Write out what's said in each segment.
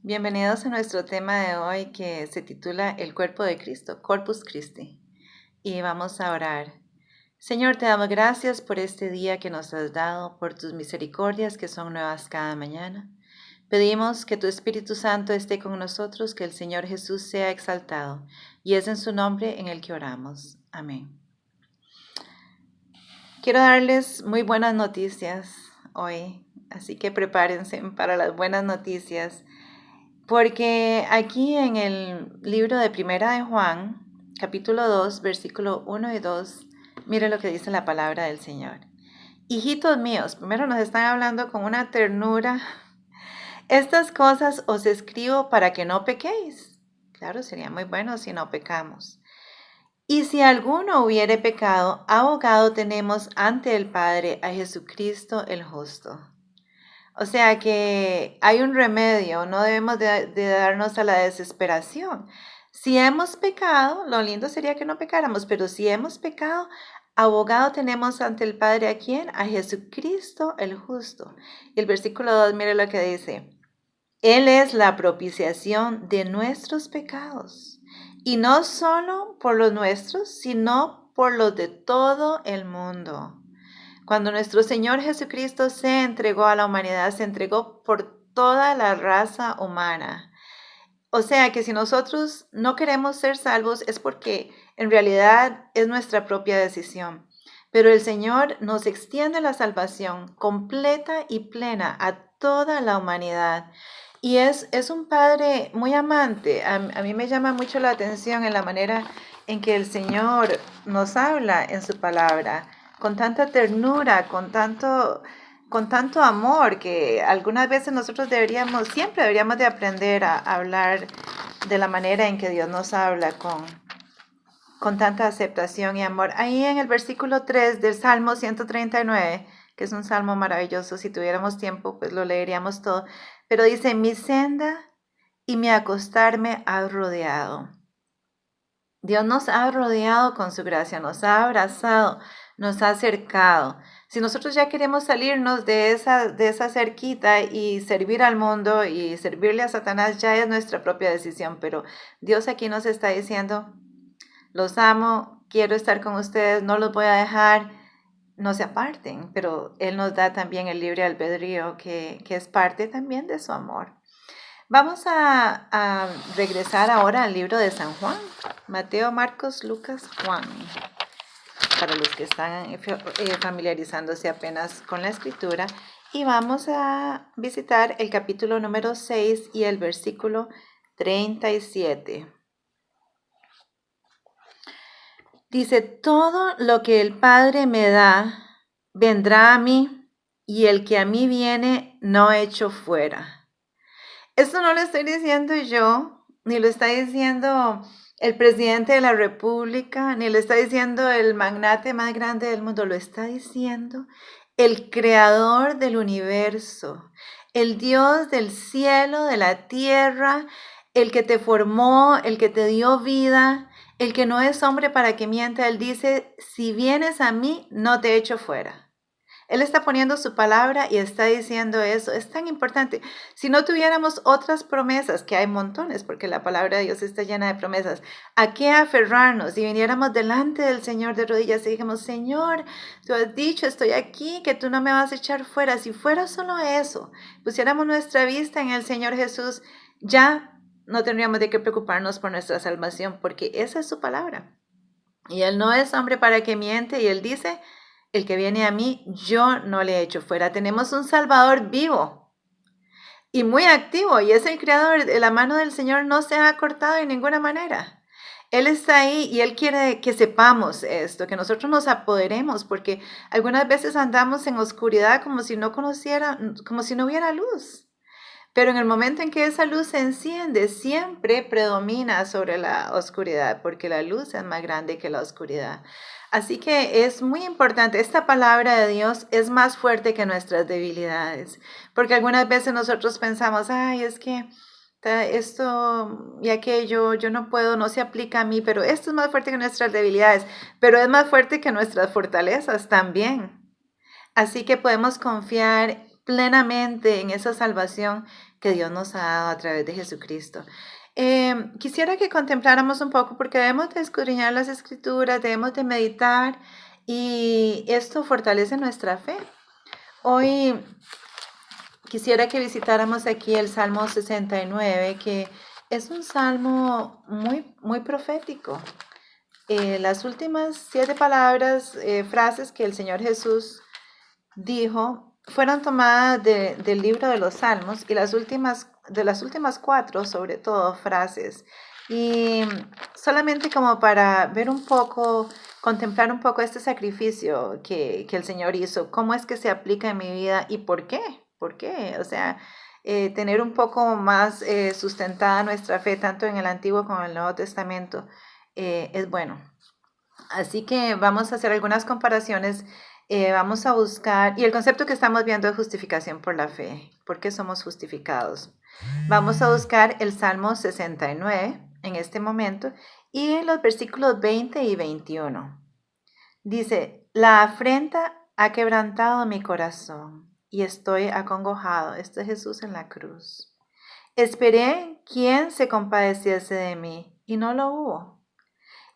Bienvenidos a nuestro tema de hoy que se titula El cuerpo de Cristo, Corpus Christi. Y vamos a orar. Señor, te damos gracias por este día que nos has dado, por tus misericordias que son nuevas cada mañana. Pedimos que tu Espíritu Santo esté con nosotros, que el Señor Jesús sea exaltado. Y es en su nombre en el que oramos. Amén. Quiero darles muy buenas noticias hoy, así que prepárense para las buenas noticias. Porque aquí en el libro de Primera de Juan, capítulo 2, versículo 1 y 2, mire lo que dice la palabra del Señor. Hijitos míos, primero nos están hablando con una ternura. Estas cosas os escribo para que no pequéis. Claro, sería muy bueno si no pecamos. Y si alguno hubiere pecado, abogado tenemos ante el Padre a Jesucristo el justo. O sea que hay un remedio, no debemos de darnos a la desesperación. Si hemos pecado, lo lindo sería que no pecáramos, pero si hemos pecado, abogado tenemos ante el Padre ¿a quién? A Jesucristo el justo. Y el versículo 2, mire lo que dice. Él es la propiciación de nuestros pecados, y no solo por los nuestros, sino por los de todo el mundo. Cuando nuestro Señor Jesucristo se entregó a la humanidad, se entregó por toda la raza humana. O sea que si nosotros no queremos ser salvos es porque en realidad es nuestra propia decisión. Pero el Señor nos extiende la salvación completa y plena a toda la humanidad. Y es un Padre muy amante. A mí me llama mucho la atención en la manera en que el Señor nos habla en su palabra, con tanta ternura, con tanto amor, que algunas veces nosotros siempre deberíamos de aprender a hablar de la manera en que Dios nos habla con tanta aceptación y amor. Ahí en el versículo 3 del Salmo 139, que es un salmo maravilloso, si tuviéramos tiempo, pues lo leeríamos todo, pero dice, mi senda y mi acostarme ha rodeado. Dios nos ha rodeado con su gracia, nos ha abrazado, nos ha acercado. Si nosotros ya queremos salirnos de esa cerquita y servir al mundo y servirle a Satanás, ya es nuestra propia decisión, pero Dios aquí nos está diciendo, los amo, quiero estar con ustedes, no los voy a dejar, no se aparten, pero Él nos da también el libre albedrío que es parte también de su amor. Vamos a regresar ahora al libro de San Juan, Mateo, Marcos, Lucas, Juan, para los que están familiarizándose apenas con la escritura, y vamos a visitar el capítulo número 6 y el versículo 37. Dice, todo lo que el Padre me da, vendrá a mí, y el que a mí viene, no echo fuera. Esto no lo estoy diciendo yo, ni lo está diciendo el presidente de la República, ni lo está diciendo el magnate más grande del mundo, lo está diciendo el creador del universo, el Dios del cielo, de la tierra, el que te formó, el que te dio vida, el que no es hombre para que mienta. Él dice, si vienes a mí, no te echo fuera. Él está poniendo su palabra y está diciendo eso. Es tan importante. Si no tuviéramos otras promesas, que hay montones, porque la palabra de Dios está llena de promesas, ¿a qué aferrarnos? Si viniéramos delante del Señor de rodillas y dijéramos, Señor, tú has dicho, estoy aquí, que tú no me vas a echar fuera. Si fuera solo eso, pusiéramos nuestra vista en el Señor Jesús, ya no tendríamos de qué preocuparnos por nuestra salvación, porque esa es su palabra. Y Él no es hombre para que miente, y Él dice, el que viene a mí, yo no le echo fuera. Tenemos un Salvador vivo y muy activo, y es el Creador. La mano del Señor no se ha cortado de ninguna manera. Él está ahí y Él quiere que sepamos esto, que nosotros nos apoderemos, porque algunas veces andamos en oscuridad como si no hubiera luz. Pero en el momento en que esa luz se enciende, siempre predomina sobre la oscuridad, porque la luz es más grande que la oscuridad. Así que es muy importante, esta palabra de Dios es más fuerte que nuestras debilidades, porque algunas veces nosotros pensamos, ay, es que esto y aquello, yo no puedo, no se aplica a mí, pero esto es más fuerte que nuestras debilidades, pero es más fuerte que nuestras fortalezas también. Así que podemos confiar plenamente en esa salvación que Dios nos ha dado a través de Jesucristo. Quisiera que contempláramos un poco, porque debemos de escudriñar las Escrituras, debemos de meditar, y esto fortalece nuestra fe. Hoy quisiera que visitáramos aquí el Salmo 69, que es un salmo muy profético. Las últimas 7 palabras, frases que el Señor Jesús dijo, fueron tomadas del libro de los Salmos, y las últimas 4, sobre todo, frases. Y solamente como para ver un poco, contemplar un poco este sacrificio que el Señor hizo, cómo es que se aplica en mi vida y por qué. ¿Por qué? O sea, tener un poco más sustentada nuestra fe, tanto en el Antiguo como en el Nuevo Testamento, es bueno. Así que vamos a hacer algunas comparaciones, vamos a buscar, y el concepto que estamos viendo es justificación por la fe. ¿Por qué somos justificados? Vamos a buscar el Salmo 69 en este momento, y en los versículos 20 y 21. Dice, la afrenta ha quebrantado mi corazón y estoy acongojado. Esto es Jesús en la cruz. Esperé quien se compadeciese de mí y no lo hubo,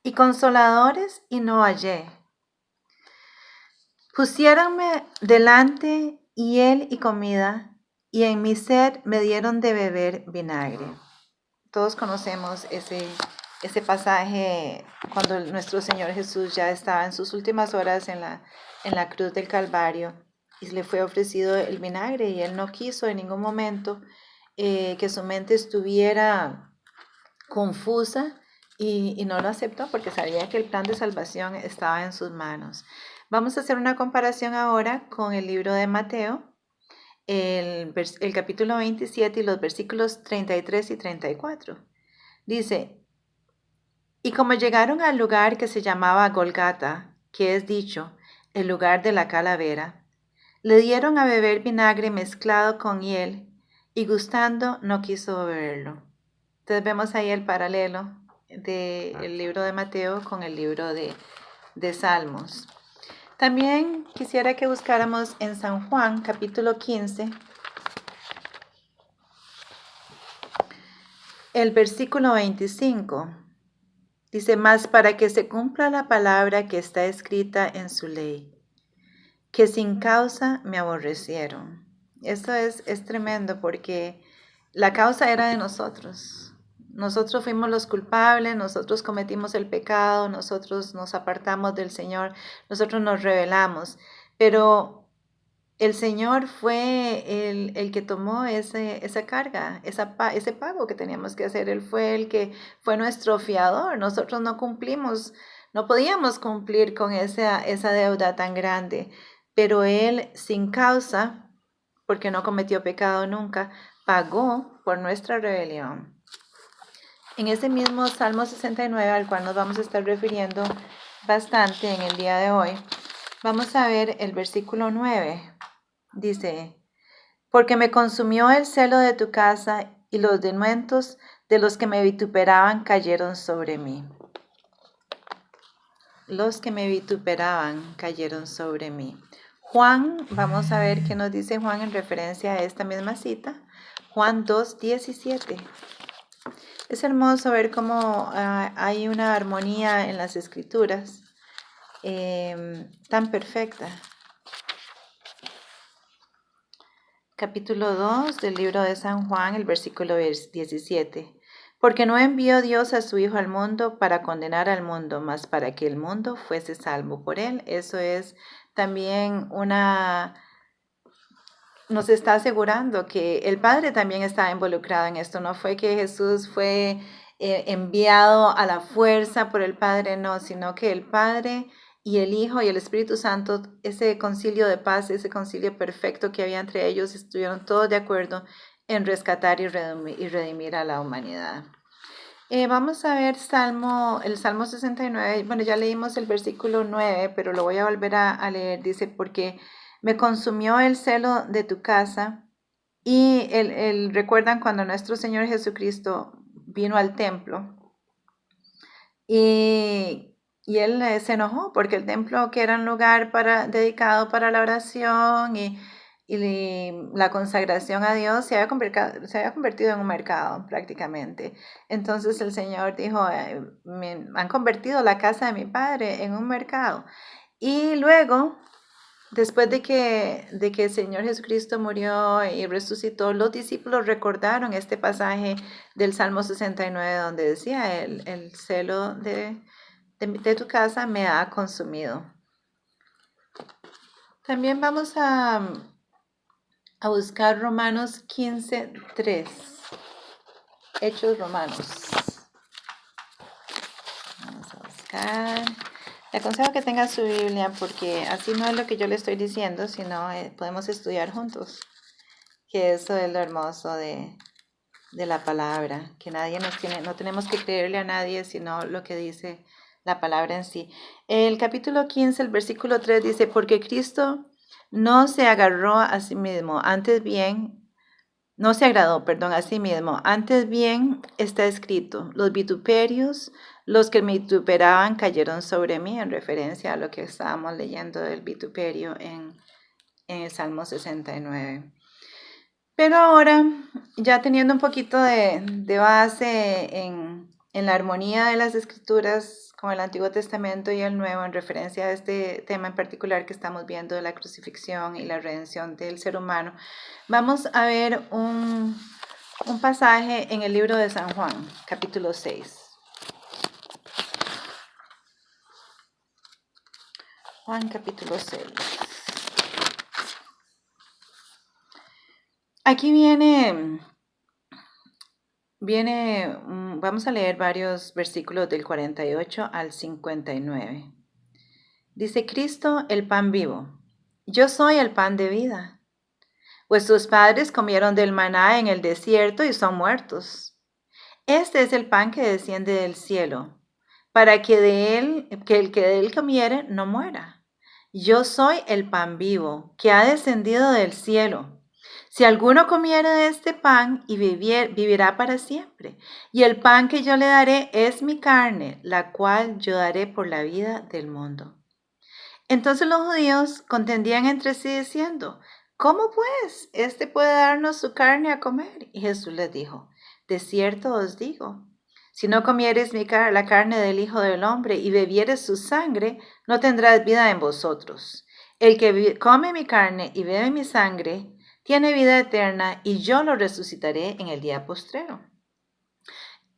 y consoladores y no hallé. Pusiéronme delante hiel y comida, y en mi sed me dieron de beber vinagre. Todos conocemos ese pasaje cuando nuestro Señor Jesús ya estaba en sus últimas horas en la cruz del Calvario, y le fue ofrecido el vinagre, y él no quiso en ningún momento que su mente estuviera confusa, y no lo aceptó porque sabía que el plan de salvación estaba en sus manos. Vamos a hacer una comparación ahora con el libro de Mateo, el capítulo 27 y los versículos 33 y 34. Dice, y como llegaron al lugar que se llamaba Golgata, que es dicho, el lugar de la calavera, le dieron a beber vinagre mezclado con hiel, y gustando no quiso beberlo. Entonces vemos ahí el paralelo del libro de Mateo con el libro de Salmos. También quisiera que buscáramos en San Juan, capítulo 15, el versículo 25. Dice, mas para que se cumpla la palabra que está escrita en su ley, que sin causa me aborrecieron. Esto es tremendo, porque la causa era de nosotros. Nosotros fuimos los culpables, nosotros cometimos el pecado, nosotros nos apartamos del Señor, nosotros nos rebelamos, pero el Señor fue el que tomó esa carga, ese pago que teníamos que hacer. Él fue el que fue nuestro fiador. Nosotros no cumplimos, no podíamos cumplir con esa deuda tan grande, pero Él sin causa, porque no cometió pecado nunca, pagó por nuestra rebelión. En ese mismo Salmo 69, al cual nos vamos a estar refiriendo bastante en el día de hoy, vamos a ver el versículo 9. Dice, porque me consumió el celo de tu casa, y los denuestos de los que me vituperaban cayeron sobre mí. Los que me vituperaban cayeron sobre mí. Juan, vamos a ver qué nos dice Juan en referencia a esta misma cita. Juan 2:17. Es hermoso ver cómo hay una armonía en las escrituras tan perfecta. Capítulo 2 del libro de San Juan, el versículo 17. Porque no envió Dios a su Hijo al mundo para condenar al mundo, mas para que el mundo fuese salvo por él. Eso es también nos está asegurando que el Padre también está involucrado en esto. No fue que Jesús fue enviado a la fuerza por el Padre, no, sino que el Padre y el Hijo y el Espíritu Santo, ese concilio de paz, ese concilio perfecto que había entre ellos, estuvieron todos de acuerdo en rescatar y redimir a la humanidad. Vamos a ver el Salmo 69. Bueno, ya leímos el versículo 9, pero lo voy a volver a leer. Dice, porque me consumió el celo de tu casa. Y recuerdan cuando nuestro Señor Jesucristo vino al templo, y él se enojó porque el templo, que era un lugar dedicado para la oración, y y la consagración a Dios se había convertido en un mercado prácticamente. Entonces el Señor dijo, me han convertido la casa de mi padre en un mercado. Y luego, después de que el Señor Jesucristo murió y resucitó, los discípulos recordaron este pasaje del Salmo 69 donde decía, el celo de tu casa me ha consumido. También vamos a buscar Romanos 15:3. Hechos Romanos. Vamos a buscar. Le aconsejo que tenga su Biblia porque así no es lo que yo le estoy diciendo, sino podemos estudiar juntos. Que eso es lo hermoso de la palabra, que no tenemos que creerle a nadie, sino lo que dice la palabra en sí. El capítulo 15, el versículo 3 dice, porque Cristo no se agarró a sí mismo, no se agradó, a sí mismo, antes bien está escrito, los vituperios, los que me vituperaban cayeron sobre mí, en referencia a lo que estábamos leyendo del vituperio en el Salmo 69. Pero ahora, ya teniendo un poquito de base en la armonía de las escrituras con el Antiguo Testamento y el Nuevo en referencia a este tema en particular que estamos viendo de la crucifixión y la redención del ser humano, vamos a ver un pasaje en el libro de San Juan, capítulo 6. Juan, capítulo 6. Aquí vamos a leer varios versículos del 48 al 59. Dice, Cristo, el pan vivo. Yo soy el pan de vida. Vuestros padres comieron del maná en el desierto y son muertos. Este es el pan que desciende del cielo, para que el que de él comiere no muera. Yo soy el pan vivo, que ha descendido del cielo. Si alguno comiere de este pan y vivirá para siempre. Y el pan que yo le daré es mi carne, la cual yo daré por la vida del mundo. Entonces los judíos contendían entre sí diciendo, ¿cómo pues este puede darnos su carne a comer? Y Jesús les dijo, de cierto os digo, si no comiereis la carne del Hijo del Hombre y bebiereis su sangre, no tendrás vida en vosotros. El que come mi carne y bebe mi sangre, tiene vida eterna y yo lo resucitaré en el día postrero.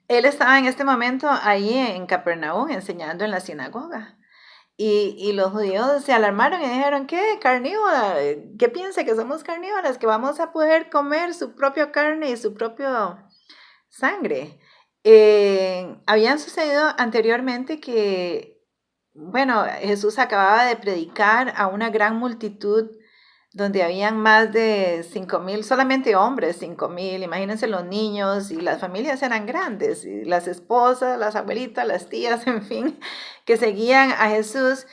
Él estaba en este momento ahí en Capernaum enseñando en la sinagoga. Y los judíos se alarmaron y dijeron, ¿qué? ¿Carnívora? ¿Qué piensa que somos carnívoras? ¿Que vamos a poder comer su propia carne y su propia sangre? Habían sucedido anteriormente que, Jesús acababa de predicar a una gran multitud donde habían más de 5,000, solamente hombres, 5,000, imagínense los niños y las familias eran grandes, y las esposas, las abuelitas, las tías, en fin, que seguían a Jesús.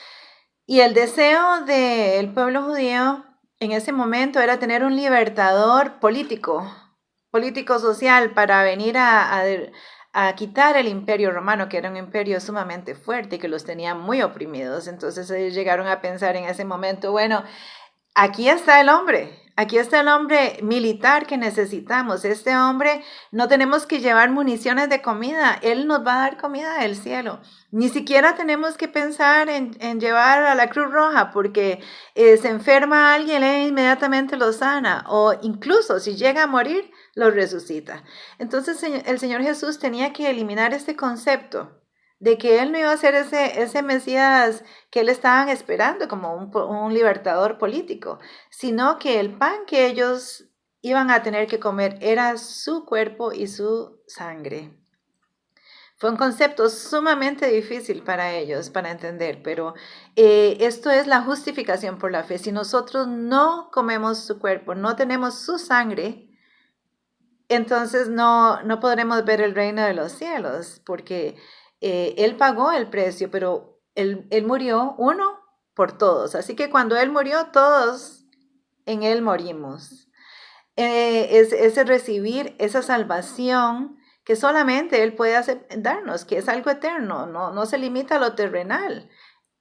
Y el deseo del pueblo judío en ese momento era tener un libertador político social para venir a quitar el imperio romano, que era un imperio sumamente fuerte y que los tenía muy oprimidos. Entonces ellos llegaron a pensar en ese momento, bueno, aquí está el hombre militar que necesitamos. Este hombre no tenemos que llevar municiones de comida, él nos va a dar comida del cielo. Ni siquiera tenemos que pensar en llevar a la Cruz Roja porque se enferma alguien, él inmediatamente lo sana o incluso si llega a morir, lo resucita. Entonces el Señor Jesús tenía que eliminar este concepto de que él no iba a ser ese Mesías que él estaban esperando como un libertador político, sino que el pan que ellos iban a tener que comer era su cuerpo y su sangre. Fue un concepto sumamente difícil para ellos, para entender, pero esto es la justificación por la fe. Si nosotros no comemos su cuerpo, no tenemos su sangre, entonces no podremos ver el reino de los cielos, porque él pagó el precio, pero él murió uno por todos. Así que cuando él murió, todos en él morimos. Es recibir esa salvación que solamente él puede darnos, que es algo eterno, no se limita a lo terrenal,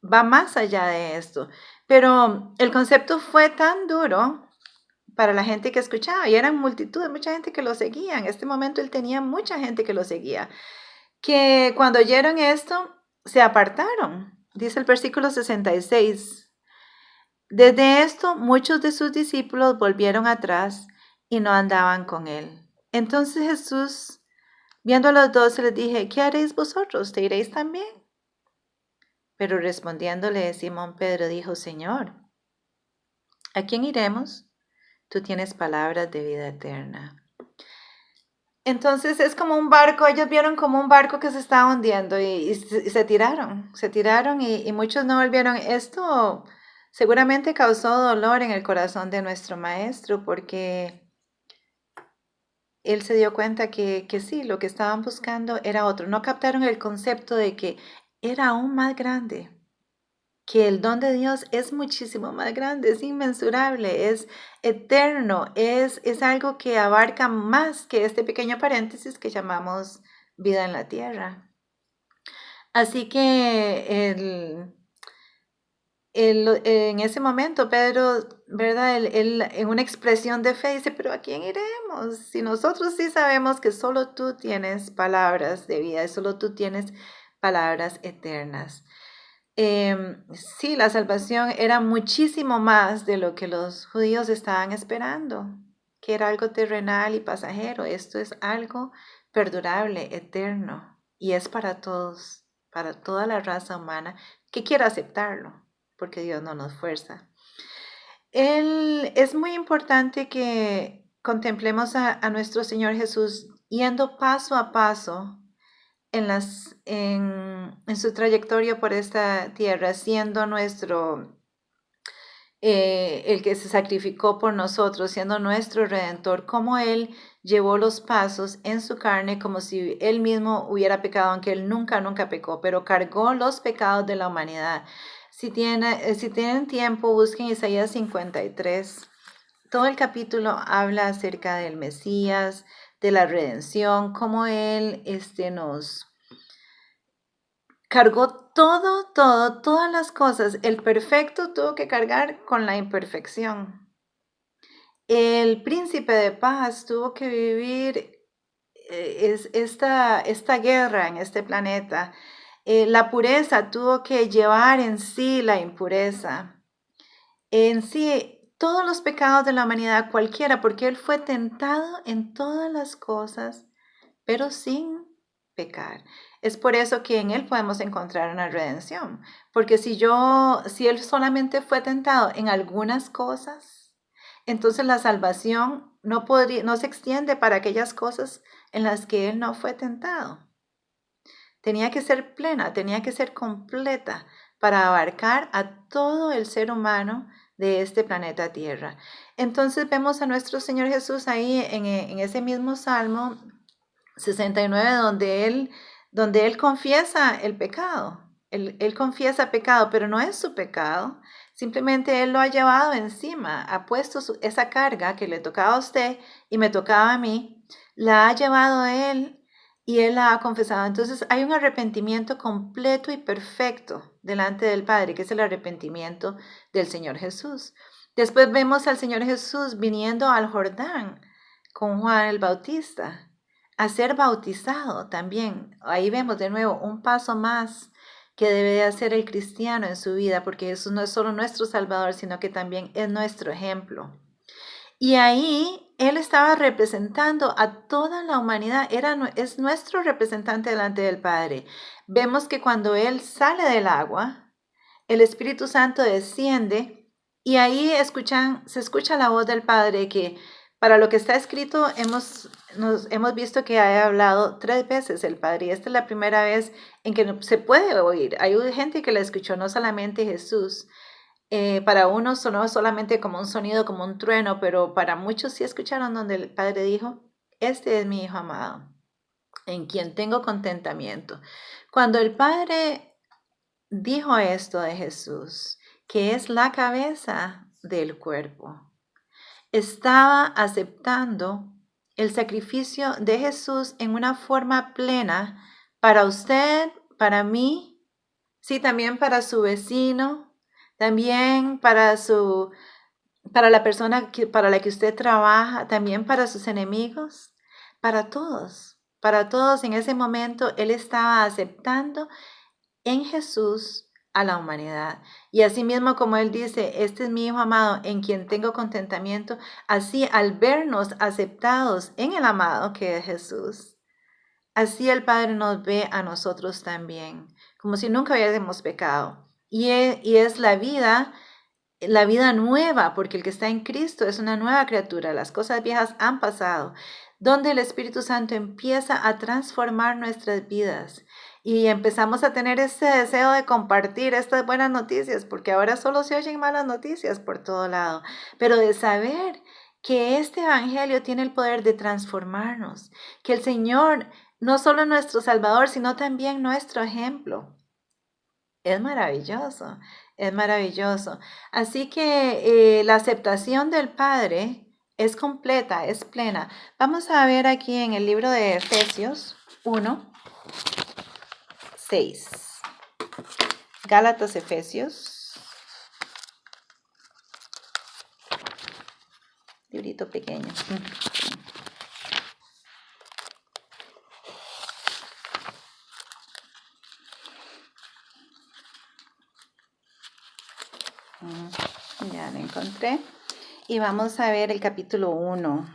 va más allá de esto. Pero el concepto fue tan duro para la gente que escuchaba, y eran multitudes, mucha gente que lo seguía. En este momento él tenía mucha gente que lo seguía, que cuando oyeron esto, se apartaron. Dice el versículo 66. Desde esto, muchos de sus discípulos volvieron atrás y no andaban con él. Entonces Jesús, viendo a los 12, les dije, ¿qué haréis vosotros? ¿Te iréis también? Pero respondiéndole Simón Pedro dijo, Señor, ¿a quién iremos? Tú tienes palabras de vida eterna. Entonces es como un barco, ellos vieron como un barco que se estaba hundiendo y se tiraron y muchos no volvieron. Esto seguramente causó dolor en el corazón de nuestro maestro porque él se dio cuenta que sí, lo que estaban buscando era otro. No captaron el concepto de que era aún más grande, que el don de Dios es muchísimo más grande, es inmensurable, es eterno, es algo que abarca más que este pequeño paréntesis que llamamos vida en la tierra. Así que en ese momento Pedro, ¿verdad? Él en una expresión de fe dice, pero ¿a quién iremos? Si nosotros sí sabemos que solo tú tienes palabras de vida, solo tú tienes palabras eternas. Sí, la salvación era muchísimo más de lo que los judíos estaban esperando, que era algo terrenal y pasajero. Esto es algo perdurable, eterno, y es para todos, para toda la raza humana que quiera aceptarlo, porque Dios no nos fuerza. Es muy importante que contemplemos a nuestro Señor Jesús yendo paso a paso en su trayectoria por esta tierra, siendo el que se sacrificó por nosotros, siendo nuestro redentor, como Él llevó los pasos en su carne como si Él mismo hubiera pecado, aunque Él nunca pecó, pero cargó los pecados de la humanidad. Si tienen tiempo, busquen Isaías 53. Todo el capítulo habla acerca del Mesías, de la redención, cómo Él nos cargó todas las cosas. El perfecto tuvo que cargar con la imperfección. El príncipe de paz tuvo que vivir esta guerra en este planeta. La pureza tuvo que llevar en sí la impureza. En sí, todos los pecados de la humanidad, cualquiera, porque Él fue tentado en todas las cosas, pero sin pecar. Es por eso que en Él podemos encontrar una redención. Porque si Él solamente fue tentado en algunas cosas, entonces la salvación no se extiende para aquellas cosas en las que Él no fue tentado. Tenía que ser plena, tenía que ser completa para abarcar a todo el ser humano de este planeta Tierra. Entonces vemos a nuestro Señor Jesús ahí en ese mismo Salmo 69, donde él confiesa el pecado. Él confiesa pecado, pero no es su pecado. Simplemente Él lo ha llevado encima, ha puesto esa carga que le tocaba a usted y me tocaba a mí, la ha llevado Él y Él la ha confesado. Entonces hay un arrepentimiento completo y perfecto delante del Padre, que es el arrepentimiento del Señor Jesús. Después vemos al Señor Jesús viniendo al Jordán con Juan el Bautista a ser bautizado también. Ahí vemos de nuevo un paso más que debe de hacer el cristiano en su vida, porque Jesús no es solo nuestro Salvador, sino que también es nuestro ejemplo. Y ahí Él estaba representando a toda la humanidad, es nuestro representante delante del Padre. Vemos que cuando Él sale del agua, el Espíritu Santo desciende y ahí se escucha la voz del Padre que para lo que está escrito hemos visto que ha hablado 3 veces el Padre y esta es la primera vez en que se puede oír. Hay gente que la escuchó, no solamente Jesús. Para unos sonó solamente como un sonido, como un trueno, pero para muchos sí escucharon donde el Padre dijo, este es mi Hijo amado, en quien tengo contentamiento. Cuando el Padre dijo esto de Jesús, que es la cabeza del cuerpo, estaba aceptando el sacrificio de Jesús en una forma plena para usted, para mí, sí, también para su vecino, también para su para la persona para la que usted trabaja, también para sus enemigos, para todos. Para todos en ese momento Él estaba aceptando en Jesús a la humanidad. Y así mismo como Él dice, este es mi Hijo amado en quien tengo contentamiento, así al vernos aceptados en el amado que es Jesús, así el Padre nos ve a nosotros también, como si nunca hubiésemos pecado. Y es la vida nueva, porque el que está en Cristo es una nueva criatura. Las cosas viejas han pasado, donde el Espíritu Santo empieza a transformar nuestras vidas. Y empezamos a tener ese deseo de compartir estas buenas noticias, porque ahora solo se oyen malas noticias por todo lado, pero de saber que este evangelio tiene el poder de transformarnos, que el Señor no solo nuestro Salvador, sino también nuestro ejemplo. Es maravilloso, es maravilloso. Así que la aceptación del Padre es completa, es plena. Vamos a ver aquí en el libro de Efesios 1:6. Gálatas, Efesios. Librito pequeño. Ya lo encontré. Y vamos a ver el capítulo 1.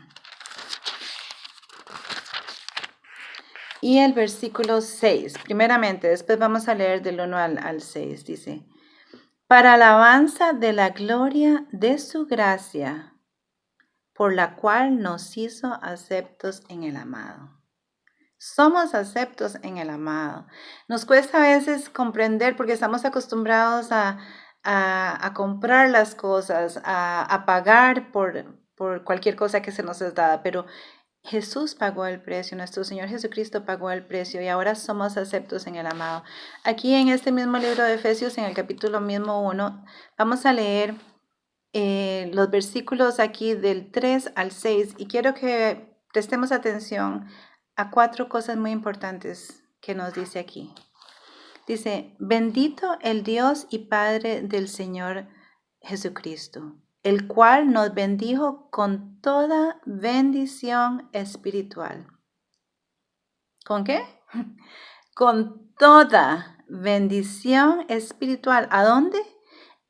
Y el versículo 6. Primeramente, después vamos a leer del 1 al 6. Dice, para alabanza de la gloria de su gracia, por la cual nos hizo aceptos en el amado. Somos aceptos en el amado. Nos cuesta a veces comprender porque estamos acostumbrados a comprar las cosas, a pagar por cualquier cosa que se nos es dada, pero Jesús pagó el precio, nuestro Señor Jesucristo pagó el precio y ahora somos aceptos en el amado. Aquí en este mismo libro de Efesios, en el capítulo mismo 1, vamos a leer los versículos aquí del 3 al 6 y quiero que prestemos atención a 4 cosas muy importantes que nos dice aquí. Dice, bendito el Dios y Padre del Señor Jesucristo, el cual nos bendijo con toda bendición espiritual. ¿Con qué? Con toda bendición espiritual. ¿A dónde?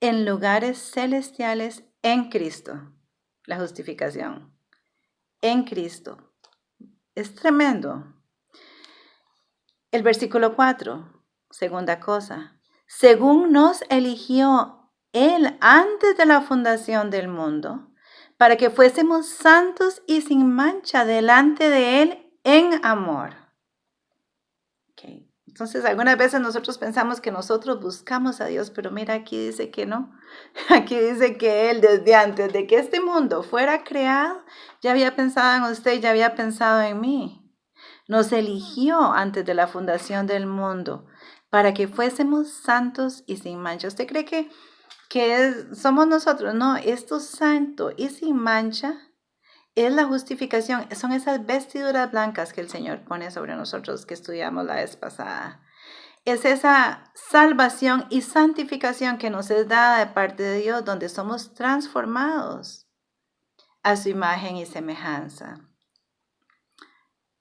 En lugares celestiales en Cristo. La justificación. En Cristo. Es tremendo. El versículo 4, segunda cosa. Según nos eligió Él antes de la fundación del mundo, para que fuésemos santos y sin mancha delante de Él en amor. Okay. Entonces, algunas veces nosotros pensamos que nosotros buscamos a Dios, pero mira, aquí dice que no. Aquí dice que Él desde antes de que este mundo fuera creado, ya había pensado en usted, ya había pensado en mí. Nos eligió antes de la fundación del mundo para que fuésemos santos y sin mancha. ¿Usted cree que somos nosotros? No, esto santo y sin mancha es la justificación. Son esas vestiduras blancas que el Señor pone sobre nosotros que estudiamos la vez pasada. Es esa salvación y santificación que nos es dada de parte de Dios, donde somos transformados a su imagen y semejanza.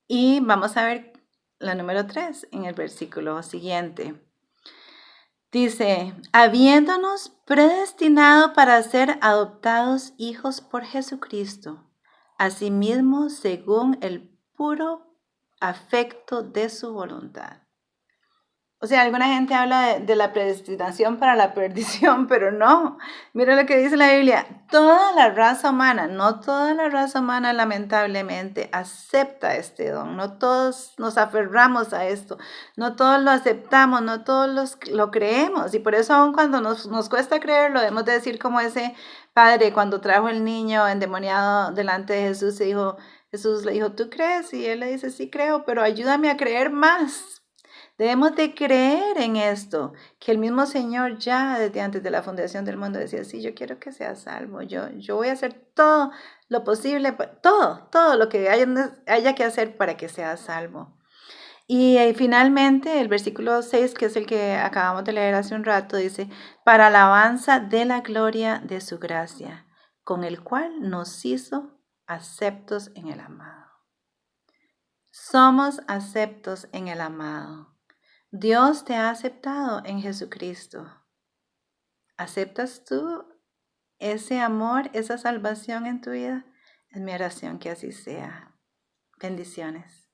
Y vamos a ver la número 3 en el versículo siguiente. Dice, habiéndonos predestinado para ser adoptados hijos por Jesucristo, asimismo según el puro afecto de su voluntad. O sea, alguna gente habla de la predestinación para la perdición, pero no. Mira lo que dice la Biblia. Toda la raza humana, no toda la raza humana lamentablemente acepta este don. No todos nos aferramos a esto. No todos lo aceptamos, no todos lo creemos. Y por eso aun cuando nos cuesta creerlo, debemos de decir como ese padre cuando trajo el niño endemoniado delante de Jesús. Jesús le dijo, ¿tú crees? Y él le dice, sí creo, pero ayúdame a creer más. Debemos de creer en esto, que el mismo Señor ya desde antes de la fundación del mundo decía, sí, yo quiero que seas salvo, yo voy a hacer todo lo posible, todo lo que haya que hacer para que seas salvo. Y finalmente el versículo 6, que es el que acabamos de leer hace un rato, dice, para alabanza de la gloria de su gracia, con el cual nos hizo aceptos en el amado. Somos aceptos en el amado. Dios te ha aceptado en Jesucristo. ¿Aceptas tú ese amor, esa salvación en tu vida? Es mi oración que así sea. Bendiciones.